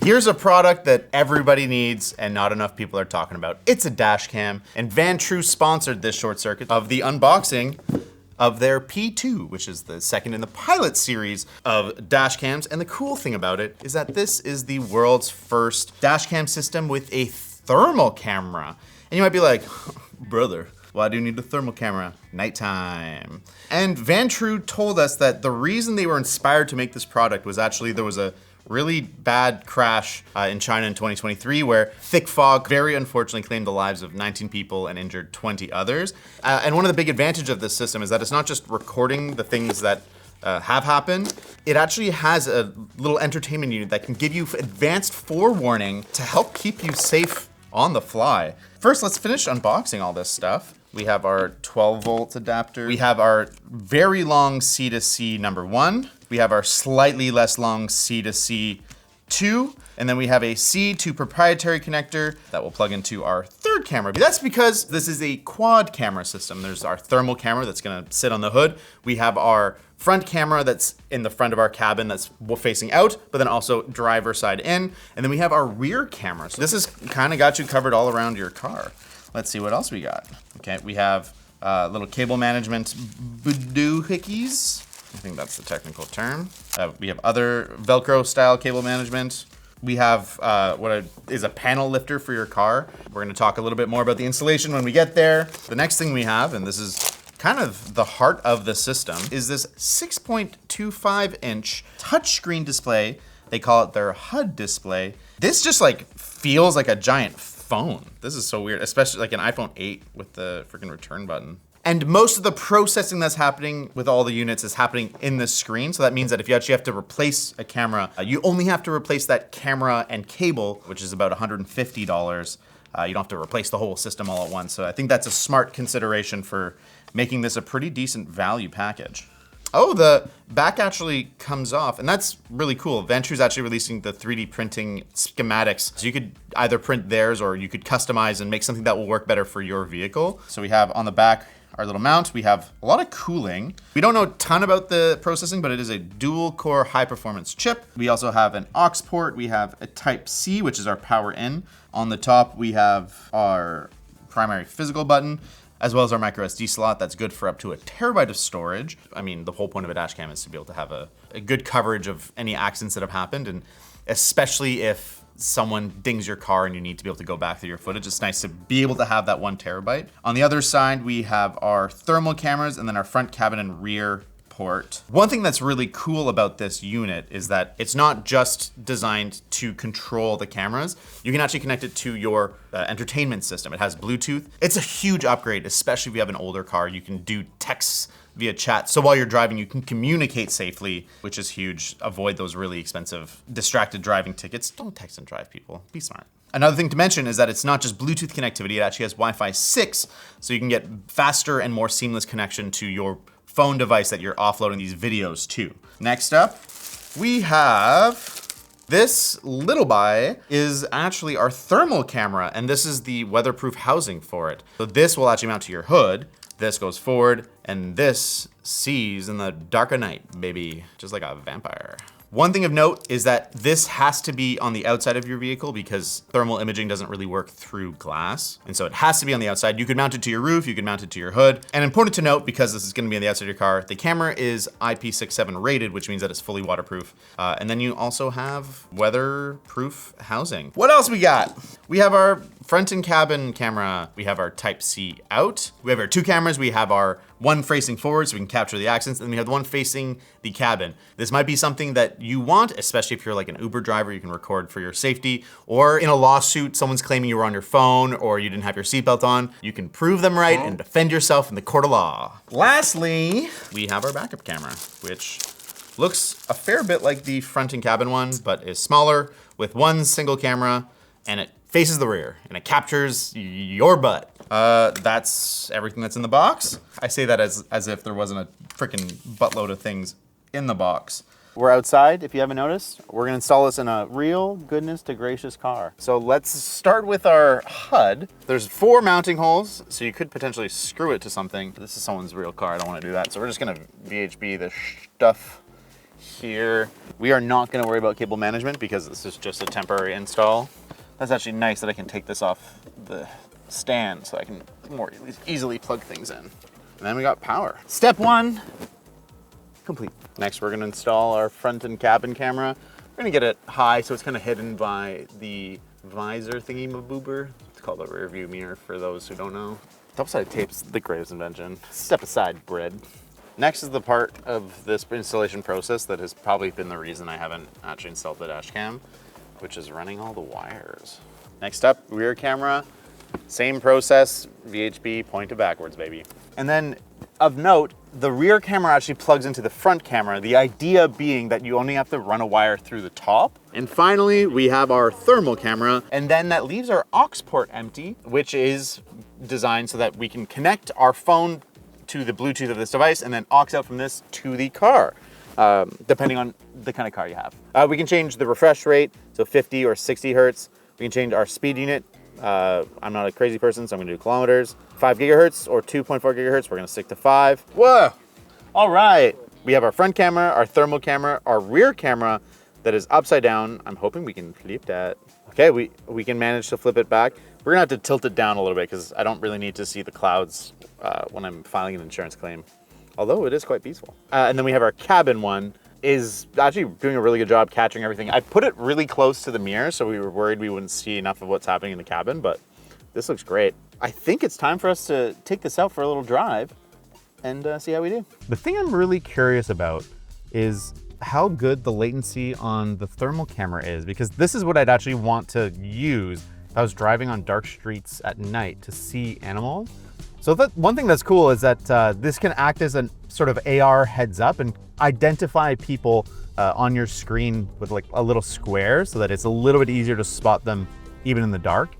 Here's a product that everybody needs and not enough people are talking about. It's a dash cam, and Vantrue sponsored this short circuit of the unboxing of their P2, which is the second in the Pilot series of dash cams. And the cool thing about it is that this is the world's first dash cam system with a thermal camera. And you might be like, brother, why do you need a thermal camera? Nighttime. And Vantrue told us that the reason they were inspired to make this product was actually there was a really bad crash in China in 2023 where thick fog very unfortunately claimed the lives of 19 people and injured 20 others. And one of the big advantages of this system is that it's not just recording the things that have happened. It actually has a little entertainment unit that can give you advanced forewarning to help keep you safe on the fly. First, let's finish unboxing all this stuff. We have our 12 volt adapter. We have our very long C2C number 1. We have our slightly less long C2C 2. And then we have a C2 proprietary connector that will plug into our third camera. But that's because this is a quad camera system. There's our thermal camera that's gonna sit on the hood. We have our front camera that's in the front of our cabin that's facing out, but then also driver side in. And then we have our rear camera. So this has kind of got you covered all around your car. Let's see what else we got. Okay, we have little cable management doohickeys. I think that's the technical term. We have other Velcro style cable management. We have what is a panel lifter for your car. We're gonna talk a little bit more about the installation when we get there. The next thing we have, and this is kind of the heart of the system, is this 6.25 inch touchscreen display. They call it their HUD display. This just like feels like a giant phone. This is so weird, especially like an iPhone 8 with the freaking return button. And most of the processing that's happening with all the units is happening in this screen. So that means that if you actually have to replace a camera, you only have to replace that camera and cable, which is about $150. You don't have to replace the whole system all at once. So I think that's a smart consideration for making this a pretty decent value package. Oh, the back actually comes off, and that's really cool. Vantrue's actually releasing the 3D printing schematics. So you could either print theirs or you could customize and make something that will work better for your vehicle. So we have on the back our little mount. We have a lot of cooling. We don't know a ton about the processing, but it is a dual core high performance chip. We also have an aux port. We have a Type-C, which is our power in. On the top, we have our primary physical button, as well as our micro SD slot that's good for up to 1 terabyte of storage. I mean, the whole point of a dash cam is to be able to have a good coverage of any accidents that have happened, and especially if someone dings your car and you need to be able to go back through your footage, it's nice to be able to have that 1 terabyte. On the other side, we have our thermal cameras and then our front cabin and rear port. One thing that's really cool about this unit is that it's not just designed to control the cameras. You can actually connect it to your entertainment system. It has Bluetooth. It's a huge upgrade, especially if you have an older car. You can do texts via chat. So while you're driving, you can communicate safely, which is huge. Avoid those really expensive distracted driving tickets. Don't text and drive, people. Be smart. Another thing to mention is that it's not just Bluetooth connectivity. It actually has Wi-Fi 6, so you can get faster and more seamless connection to your phone device that you're offloading these videos to. Next up, we have this little guy is actually our thermal camera, and this is the weatherproof housing for it. So this will actually mount to your hood. This goes forward, and this sees in the dark of night, baby, just like a vampire. One thing of note is that this has to be on the outside of your vehicle because thermal imaging doesn't really work through glass. And so it has to be on the outside. You could mount it to your roof, you could mount it to your hood. And important to note, because this is gonna be on the outside of your car, the camera is IP67 rated, which means that it's fully waterproof. And then you also have weatherproof housing. What else we got? We have our front and cabin camera. We have our Type-C out. We have our 2 cameras. We have our one facing forward so we can capture the accents, and then we have the one facing the cabin. This might be something that you want, especially if you're like an Uber driver, you can record for your safety, or in a lawsuit, someone's claiming you were on your phone or you didn't have your seatbelt on. You can prove them right and defend yourself in the court of law. Lastly, we have our backup camera, which looks a fair bit like the front and cabin one, but is smaller with one single camera, and it faces the rear and it captures your butt. That's everything that's in the box. I say that as if there wasn't a freaking buttload of things in the box. We're outside, if you haven't noticed. We're gonna install this in a real goodness to gracious car. So let's start with our HUD. There's 4 mounting holes, so you could potentially screw it to something. This is someone's real car, I don't wanna do that. So we're just gonna VHB the stuff here. We are not gonna worry about cable management because this is just a temporary install. That's actually nice that I can take this off the stand so I can more easily plug things in. And then we got power. Step 1, complete. Next, we're gonna install our front and cabin camera. We're gonna get it high so it's kind of hidden by the visor thingy-maboober. It's called a rear view mirror for those who don't know. Double-sided tape's the greatest invention. Step aside, bread. Next is the part of this installation process that has probably been the reason I haven't actually installed the dash cam, which is running all the wires. Next up, rear camera. Same process, VHB, point to backwards, baby. And then, of note, the rear camera actually plugs into the front camera, the idea being that you only have to run a wire through the top. And finally, we have our thermal camera, and then that leaves our aux port empty, which is designed so that we can connect our phone to the Bluetooth of this device and then aux out from this to the car, depending on the kind of car you have. We can change the refresh rate, so 50 or 60 hertz. We can change our speed unit. I'm not a crazy person, so I'm gonna do kilometers. 5 gigahertz or 2.4 gigahertz, we're gonna stick to 5. Whoa, all right. We have our front camera, our thermal camera, our rear camera that is upside down. I'm hoping we can flip that. Okay, we can manage to flip it back. We're gonna have to tilt it down a little bit because I don't really need to see the clouds when I'm filing an insurance claim, although it is quite peaceful. And then we have our cabin one, is actually doing a really good job catching everything. I put it really close to the mirror, so we were worried we wouldn't see enough of what's happening in the cabin, but this looks great. I think it's time for us to take this out for a little drive and see how we do. The thing I'm really curious about is how good the latency on the thermal camera is, because this is what I'd actually want to use if I was driving on dark streets at night to see animals. So one thing that's cool is that this can act as a sort of AR heads up and identify people on your screen with like a little square so that it's a little bit easier to spot them even in the dark.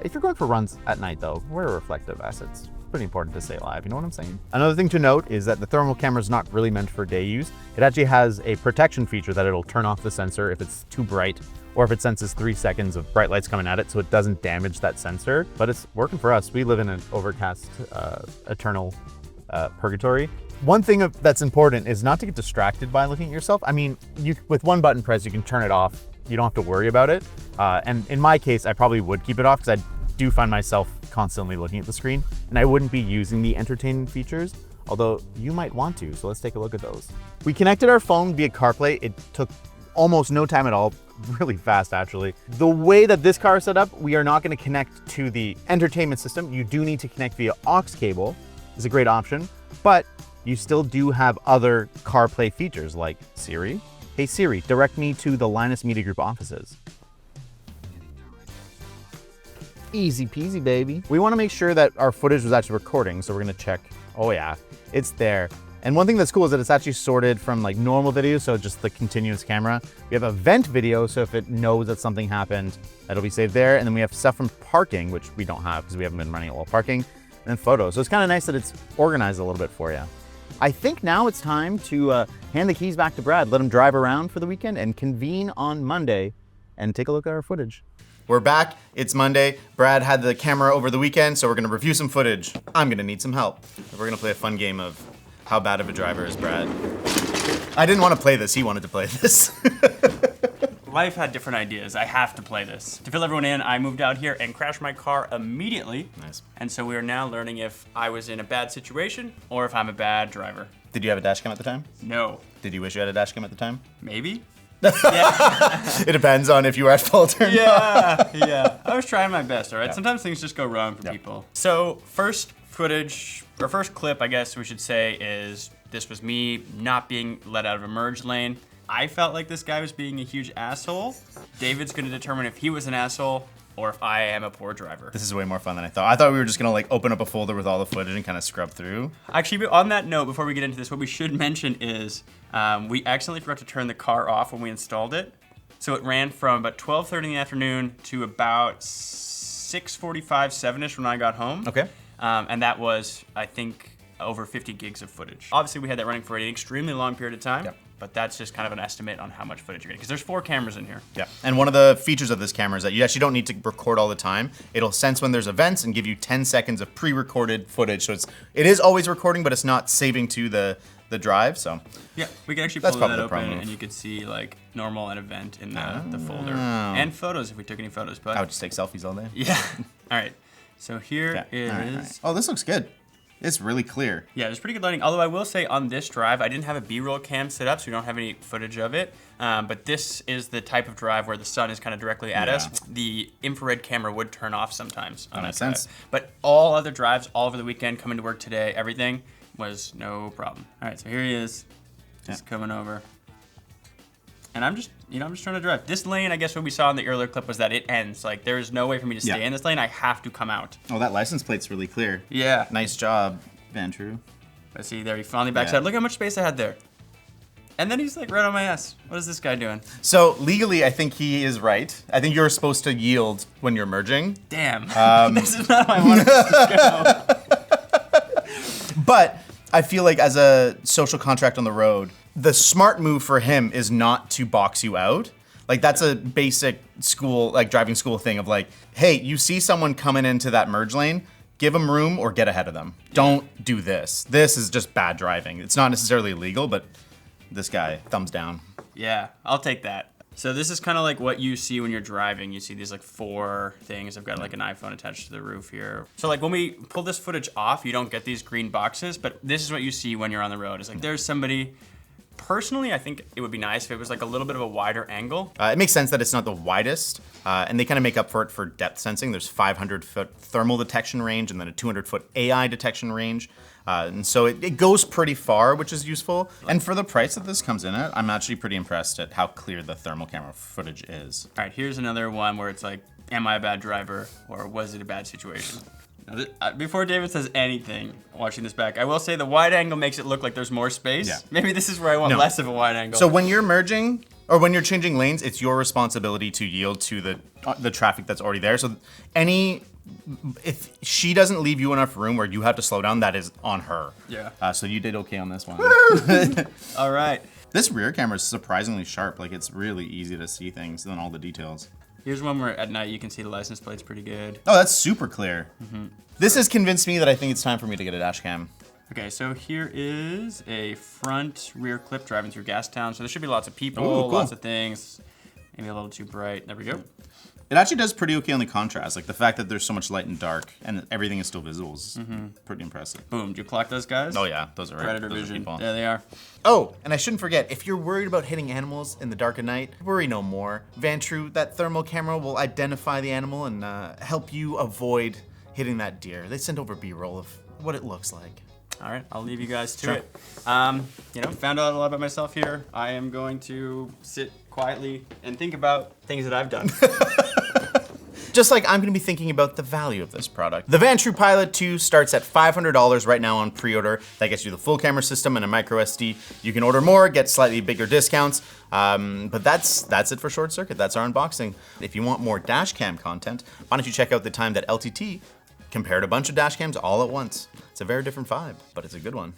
If you're going for runs at night though, wear reflective assets. Pretty important to stay alive, you know what I'm saying? Another thing to note is that the thermal camera is not really meant for day use. It actually has a protection feature that it'll turn off the sensor if it's too bright or if it senses 3 seconds of bright lights coming at it so it doesn't damage that sensor. But it's working for us. We live in an overcast, eternal purgatory. One thing that's important is not to get distracted by looking at yourself. I mean, with one button press, you can turn it off. You don't have to worry about it. And in my case, I probably would keep it off because I do find myself constantly looking at the screen and I wouldn't be using the entertainment features, although you might want to, so let's take a look at those. We connected our phone via CarPlay. It took almost no time at all, really fast actually. The way that this car is set up, we are not going to connect to the entertainment system. You do need to connect via aux cable. It's a great option, but you still do have other CarPlay features like Siri. Hey Siri, direct me to the Linus Media Group offices. Easy peasy, baby. We want to make sure that our footage was actually recording, so we're going to check. Oh yeah, it's there. And one thing that's cool is that it's actually sorted from like normal videos, so just the continuous camera. We have event video, so if it knows that something happened, that'll be saved there. And then we have stuff from parking, which we don't have because we haven't been running it while parking. And then photos. So it's kind of nice that it's organized a little bit for you. I think now it's time to hand the keys back to Brad, let him drive around for the weekend and convene on Monday and take a look at our footage. We're back, it's Monday. Brad had the camera over the weekend, so we're gonna review some footage. I'm gonna need some help. We're gonna play a fun game of how bad of a driver is Brad. I didn't want to play this, he wanted to play this. Life had different ideas. I have to play this. To fill everyone in, I moved out here and crashed my car immediately. Nice. And so we are now learning if I was in a bad situation or if I'm a bad driver. Did you have a dash cam at the time? No. Did you wish you had a dash cam at the time? Maybe? Yeah. It depends on if you were at fault or not. Yeah. I was trying my best, all right? Yeah. Sometimes things just go wrong for people. So first footage, or first clip, I guess we should say, is this was me not being let out of a merge lane. I felt like this guy was being a huge asshole. David's gonna determine if he was an asshole or if I am a poor driver. This is way more fun than I thought. I thought we were just gonna like open up a folder with all the footage and kind of scrub through. Actually, on that note, before we get into this, what we should mention is we accidentally forgot to turn the car off when we installed it. So it ran from about 12:30 in the afternoon to about 6:45, 7-ish when I got home. Okay. And that was, I think, over 50 gigs of footage. Obviously, we had that running for an extremely long period of time. Yep. But that's just kind of an estimate on how much footage you're getting, because there's 4 cameras in here. Yeah, and one of the features of this camera is that you actually don't need to record all the time. It'll sense when there's events and give you 10 seconds of pre-recorded footage. So it is always recording, but it's not saving to the the drive, so. Yeah, we can actually That's pull that probably the open, problem. and you could see like normal and event in the folder, and photos if we took any photos. But I would just take selfies all day. yeah. All right. So here is. All right. Oh, this looks good. It's really clear. Yeah, there's pretty good lighting. Although I will say on this drive, I didn't have a B-roll cam set up, so we don't have any footage of it. But this is the type of drive where the sun is kind of directly at us. The infrared camera would turn off sometimes on that drive. But all other drives, all over the weekend, coming to work today, everything was no problem. All right, so here he is, just coming over. And I'm just trying to drive. This lane, I guess what we saw in the earlier clip was that it ends. Like, there is no way for me to stay in this lane. I have to come out. Oh, that license plate's really clear. Yeah. Nice job, Vantrue. I see there, he finally backside. Look how much space I had there. And then he's like right on my ass. What is this guy doing? So legally, I think he is right. I think you're supposed to yield when you're merging. Damn. This is not how I wanted this to go. But I feel like as a social contract on the road, the smart move for him is not to box you out. Like, that's a basic school, like driving school thing of like, hey, you see someone coming into that merge lane, give them room or get ahead of them. Don't do this. This is just bad driving. It's not necessarily illegal, but this guy, thumbs down. Yeah, I'll take that. So this is kind of like what you see when you're driving. You see these like 4 things. I've got like an iPhone attached to the roof here. So like when we pull this footage off, you don't get these green boxes, but this is what you see when you're on the road. It's like there's somebody. Personally, I think it would be nice if it was like a little bit of a wider angle. It makes sense that it's not the widest, and they kind of make up for it for depth sensing. There's 500-foot thermal detection range and then a 200-foot AI detection range. And so it goes pretty far, which is useful. And for the price that this comes in at, I'm actually pretty impressed at how clear the thermal camera footage is. All right, here's another one where it's like, am I a bad driver or was it a bad situation? Before David says anything, watching this back, I will say the wide angle makes it look like there's more space. Yeah. Maybe this is where I want less of a wide angle. So when you're merging or when you're changing lanes, it's your responsibility to yield to the traffic that's already there. So if she doesn't leave you enough room where you have to slow down, that is on her. Yeah. So you did okay on this one. All right. This rear camera is surprisingly sharp. Like, it's really easy to see things and all the details. Here's one where at night you can see the license plates pretty good. Oh, that's super clear. This has convinced me that I think it's time for me to get a dash cam. Okay, so here is a front rear clip driving through Gastown. So there should be lots of people, Ooh, cool. lots of things. Maybe a little too bright. There we go. It actually does pretty okay on the contrast. Like, the fact that there's so much light and dark and everything is still visible is pretty impressive. Boom, do you clock those guys? Oh yeah, those are Predator those vision. Are people. There they are. Oh, and I shouldn't forget, if you're worried about hitting animals in the dark of night, worry no more. Vantrue, that thermal camera will identify the animal and help you avoid hitting that deer. They sent over B-roll of what it looks like. All right, I'll leave you guys to it. Found out a lot about myself here. I am going to sit quietly and think about things that I've done. Just like I'm going to be thinking about the value of this product. The Vantrue Pilot 2 starts at $500 right now on pre-order. That gets you the full camera system and a micro SD. You can order more, get slightly bigger discounts. But that's it for ShortCircuit. That's our unboxing. If you want more dashcam content, why don't you check out the time that LTT compared a bunch of dashcams all at once. It's a very different vibe, but it's a good one.